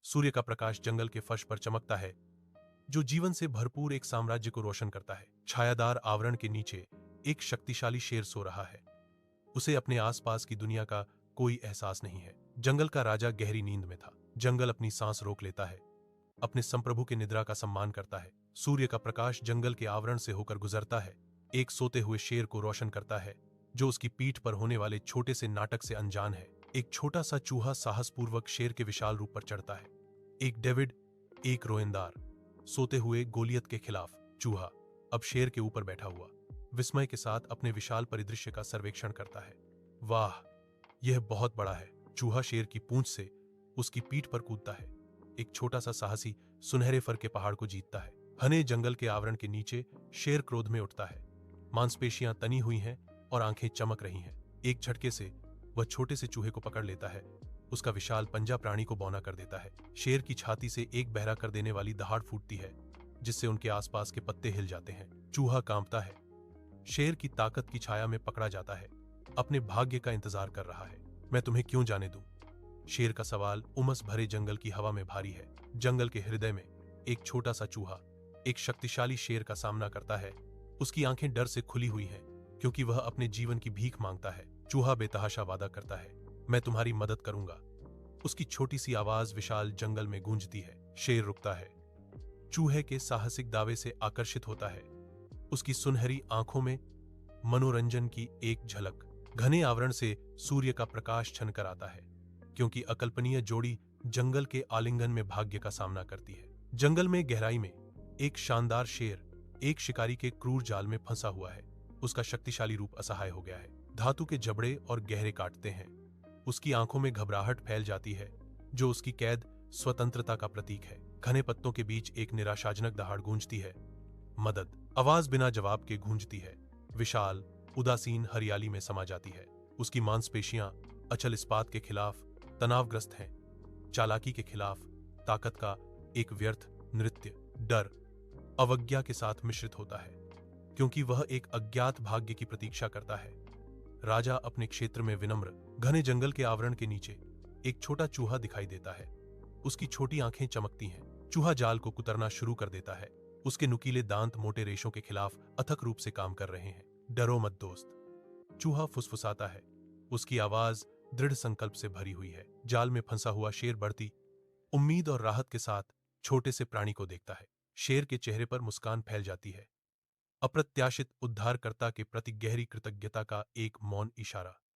सूर्य का प्रकाश जंगल के फर्श पर चमकता है, जो जीवन से भरपूर एक साम्राज्य को रोशन करता है। छायादार आवरण के नीचे एक शक्तिशाली शेर सो रहा है। उसे अपने आसपास की दुनिया का कोई एहसास नहीं है। जंगल का राजा गहरी नींद में था। जंगल अपनी सांस रोक लेता है, अपने संप्रभु की निद्रा का सम्मान करता है। सूर्य का प्रकाश जंगल के आवरण से होकर गुजरता है, एक सोते हुए शेर को रोशन करता है, जो उसकी पीठ पर होने वाले छोटे से नाटक से अनजान है। एक छोटा सा चूहा साहसपूर्वक शेर के विशाल रूप पर चढ़ता है। एक डेविड, एक रोएंदार, सोते हुए गोलियत के खिलाफ। चूहा अब शेर के ऊपर बैठा हुआ विस्मय के साथ अपने विशाल परिदृश्य का सर्वेक्षण करता है। वाह, यह बहुत बड़ा है। चूहा शेर की पूंछ से उसकी पीठ पर कूदता है। एक छोटा सा साहसी सुनहरे फर के पहाड़ को जीतता है। घने जंगल के आवरण के नीचे शेर क्रोध में उठता है। मांसपेशियां तनी हुई हैं और आंखें चमक रही हैं। एक झटके से वह छोटे से चूहे को पकड़ लेता है। उसका विशाल पंजा प्राणी को बौना कर देता है। शेर की छाती से एक बहरा कर देने वाली दहाड़ फूटती है, जिससे उनके आसपास के पत्ते हिल जाते हैं। चूहा कांपता है, शेर की ताकत की छाया में पकड़ा जाता है, अपने भाग्य का इंतजार कर रहा है। मैं तुम्हें क्यों जाने दूं? शेर का सवाल उमस भरे जंगल की हवा में भारी है। जंगल के हृदय में एक छोटा सा चूहा एक शक्तिशाली शेर का सामना करता है। उसकी आंखें डर से खुली हुई हैं, क्योंकि वह अपने जीवन की भीख मांगता है। चूहा बेतहाशा वादा करता है, मैं तुम्हारी मदद करूंगा। उसकी छोटी सी आवाज विशाल जंगल में गूंजती है। शेर रुकता है, चूहे के साहसिक दावे से आकर्षित होता है। उसकी सुनहरी आंखों में मनोरंजन की एक झलक। घने आवरण से सूर्य का प्रकाश छनकर आता है, क्योंकि अकल्पनीय जोड़ी जंगल के आलिंगन में भाग्य का सामना करती है। जंगल में गहराई में एक शानदार शेर एक शिकारी के क्रूर जाल में फंसा हुआ है। उसका शक्तिशाली रूप असहाय हो गया है। धातु के जबड़े और गहरे काटते हैं। उसकी आंखों में घबराहट फैल जाती है, जो उसकी कैद स्वतंत्रता का प्रतीक है। घने पत्तों के बीच एक निराशाजनक दहाड़ गूंजती है, मदद। आवाज बिना जवाब के गूंजती है, विशाल उदासीन हरियाली में समा जाती है। उसकी मांसपेशियां अचल इस्पात के खिलाफ तनावग्रस्त हैं, चालाकी के खिलाफ ताकत का एक व्यर्थ नृत्य। डर अवज्ञा के साथ मिश्रित होता है, क्योंकि वह एक अज्ञात भाग्य की प्रतीक्षा करता है। राजा अपने क्षेत्र में विनम्र। घने जंगल के आवरण के नीचे एक छोटा चूहा दिखाई देता है। उसकी छोटी आंखें चमकती हैं। चूहा जाल को कुतरना शुरू कर देता है। उसके नुकीले दांत मोटे रेशों के खिलाफ अथक रूप से काम कर रहे हैं। डरो मत दोस्त, चूहा फुसफुसाता है। उसकी आवाज दृढ़ संकल्प से भरी हुई है। जाल में फंसा हुआ शेर बढ़ती उम्मीद और राहत के साथ छोटे से प्राणी को देखता है। शेर के चेहरे पर मुस्कान फैल जाती है, अप्रत्याशित उद्धारकर्ता के प्रति गहरी कृतज्ञता का एक मौन इशारा।